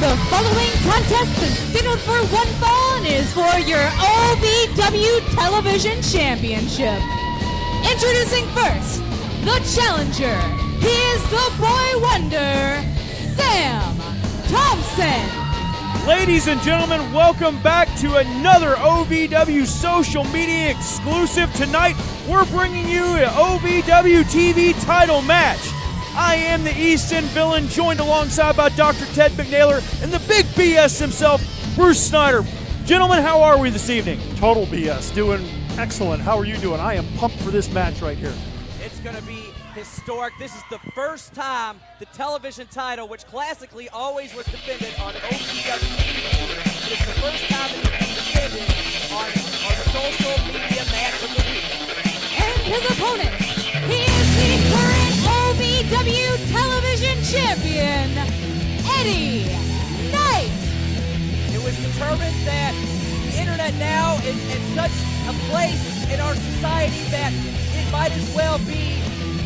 The following contest is scheduled for one fall and is for your OVW Television Championship. Introducing first, the challenger. He is the boy wonder, Sam Thompson. Ladies and gentlemen, welcome back to another OVW social media exclusive. Tonight, we're bringing you an OVW TV title match. I am the East End villain, joined alongside by Dr. Ted McNaylor and the big BS himself, Bruce Snyder. Gentlemen, how are we this evening? Total BS. Doing excellent. How are you doing? I am pumped for this match right here. It's going to be historic. This is the first time the television title, which classically always was defended on OVW TV, it is the first time that it's been defended on social media match of the week. And his opponent, he is the current OVW Television Champion, Eddie Knight. It was determined that the internet now is in such a place in our society that it might as well be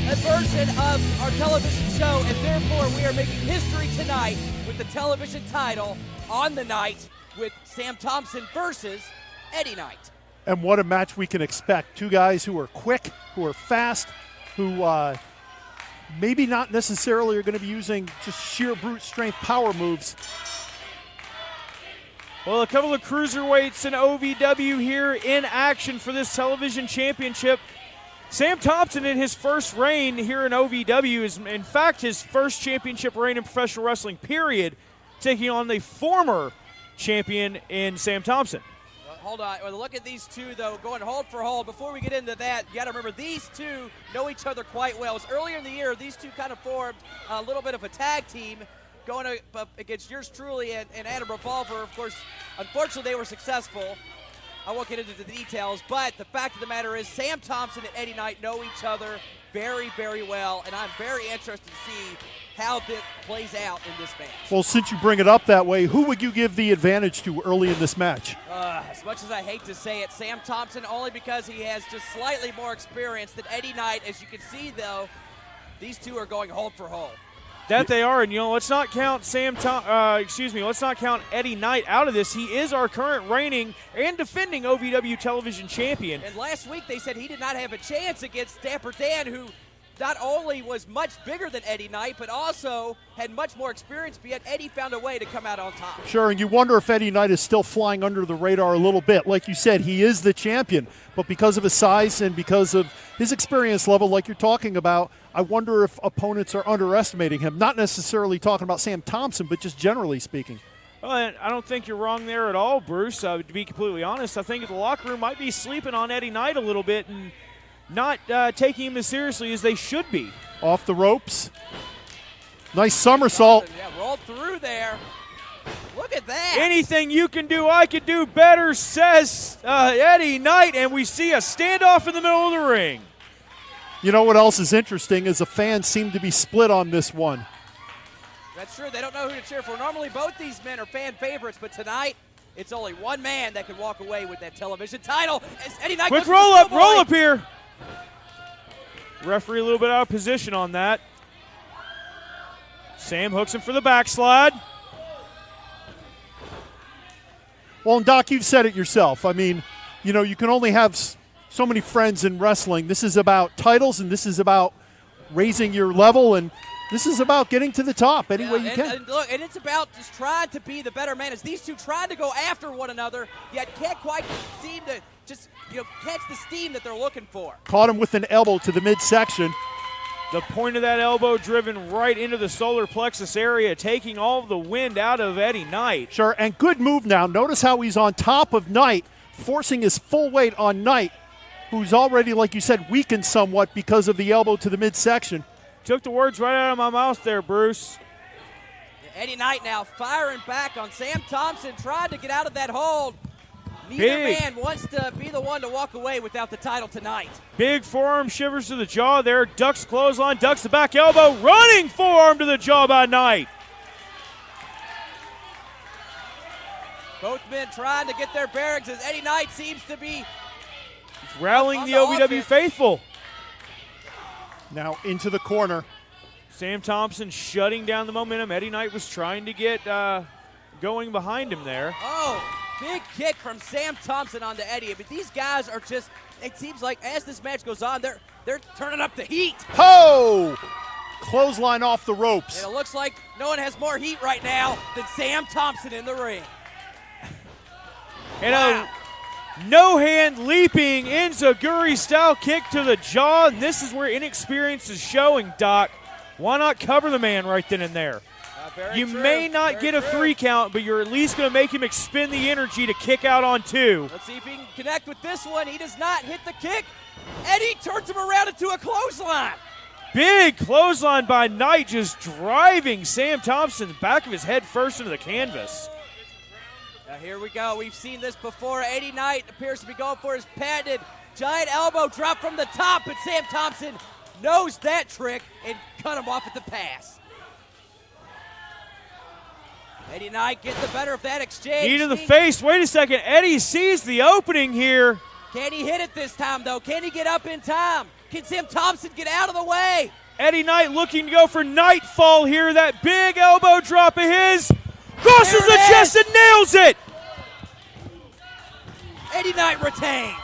a version of our television show, and therefore we are making history tonight with the television title on the night with Sam Thompson versus Eddie Knight. And what a match we can expect. Two guys who are quick, who are fast, who maybe not necessarily are going to be using just sheer brute strength power moves. Well, a couple of cruiserweights in OVW here in action for this television championship. Sam Thompson, in his first reign here in OVW, is in fact his first championship reign in professional wrestling, period, taking on the former champion in Sam Thompson. Hold on. Well, look at these two, though, going hold for hold. Before we get into that, you got to remember these two know each other quite well. It was earlier in the year, these two kind of formed a little bit of a tag team going up against yours truly and Adam Revolver. Of course, unfortunately, they were successful. I won't get into the details, but the fact of the matter is Sam Thompson and Eddie Knight know each other very, very well, and I'm very interested to see how this plays out in this match. Well, since you bring it up that way, who would you give the advantage to early in this match? As much as I hate to say it, Sam Thompson, only because he has just slightly more experience than Eddie Knight. As you can see, though, these two are going hold for hold. That they are, and let's not count let's not count Eddie Knight out of this. He is our current reigning and defending OVW television champion. And last week they said he did not have a chance against Dapper Dan, who not only was much bigger than Eddie Knight, but also had much more experience, but yet Eddie found a way to come out on top. Sure, and you wonder if Eddie Knight is still flying under the radar a little bit. Like you said, he is the champion, but because of his size and because of his experience level, like you're talking about, I wonder if opponents are underestimating him. Not necessarily talking about Sam Thompson, but just generally speaking. Well, I don't think you're wrong there at all, Bruce. To be completely honest, I think the locker room might be sleeping on Eddie Knight a little bit and not taking him as seriously as they should be. Off the ropes. Nice somersault. Yeah, rolled through there. Look at that. Anything you can do, I can do better, says Eddie Knight, and we see a standoff in the middle of the ring. You know what else is interesting is the fans seem to be split on this one. That's true. They don't know who to cheer for. Normally both these men are fan favorites, but tonight it's only one man that can walk away with that television title. As Eddie Knight quick goes roll up here. Referee a little bit out of position on that. Sam hooks him for the backslide. Well, and Doc, you've said it yourself. I mean, you can only have so many friends in wrestling. This is about titles, and this is about raising your level, and this is about getting to the top any way you can. And look, and it's about just trying to be the better man. As these two trying to go after one another, yet can't quite seem to just catch the steam that they're looking for. Caught him with an elbow to the midsection. The point of that elbow driven right into the solar plexus area, taking all the wind out of Eddie Knight. Sure, and good move now. Notice how he's on top of Knight, forcing his full weight on Knight, who's already, like you said, weakened somewhat because of the elbow to the midsection. Took the words right out of my mouth there, Bruce. Eddie Knight now firing back on Sam Thompson, trying to get out of that hold. Neither man wants to be the one to walk away without the title tonight. Big forearm shivers to the jaw there. Ducks clothesline, ducks the back elbow. Running forearm to the jaw by Knight. Both men trying to get their bearings as Eddie Knight seems to be rallying the OVW faithful. Now into the corner. Sam Thompson shutting down the momentum. Eddie Knight was trying to get going behind him there. Oh, big kick from Sam Thompson onto Eddie. But these guys are just, it seems like as this match goes on, they're turning up the heat. Ho! Clothesline off the ropes. And it looks like no one has more heat right now than Sam Thompson in the ring. And Wow. a no-hand leaping enziguri-style kick to the jaw. And this is where inexperience is showing, Doc. Why not cover the man right then and there? You may not get a 3 count, but you're at least going to make him expend the energy to kick out on 2. Let's see if he can connect with this one. He does not hit the kick. Eddie turns him around into a clothesline. Big clothesline by Knight, just driving Sam Thompson back of his head first into the canvas. Now here we go. We've seen this before. Eddie Knight appears to be going for his patented giant elbow drop from the top, but Sam Thompson knows that trick and cut him off at the pass. Eddie Knight getting the better of that exchange. Knee to the face. Wait a second. Eddie sees the opening here. Can he hit it this time, though? Can he get up in time? Can Sam Thompson get out of the way? Eddie Knight looking to go for Nightfall here. That big elbow drop of his. Crosses the chest and nails it. Eddie Knight retains.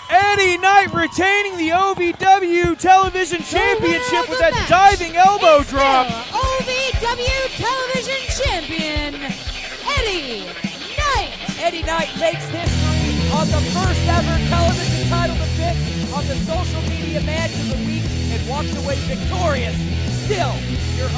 Eddie Knight retaining the OVW Television Championship with that diving elbow drop. OVW Television Champion, Eddie Knight. Eddie Knight makes history on the first ever television title defense on the social media match of the week and walks away victorious. Still, your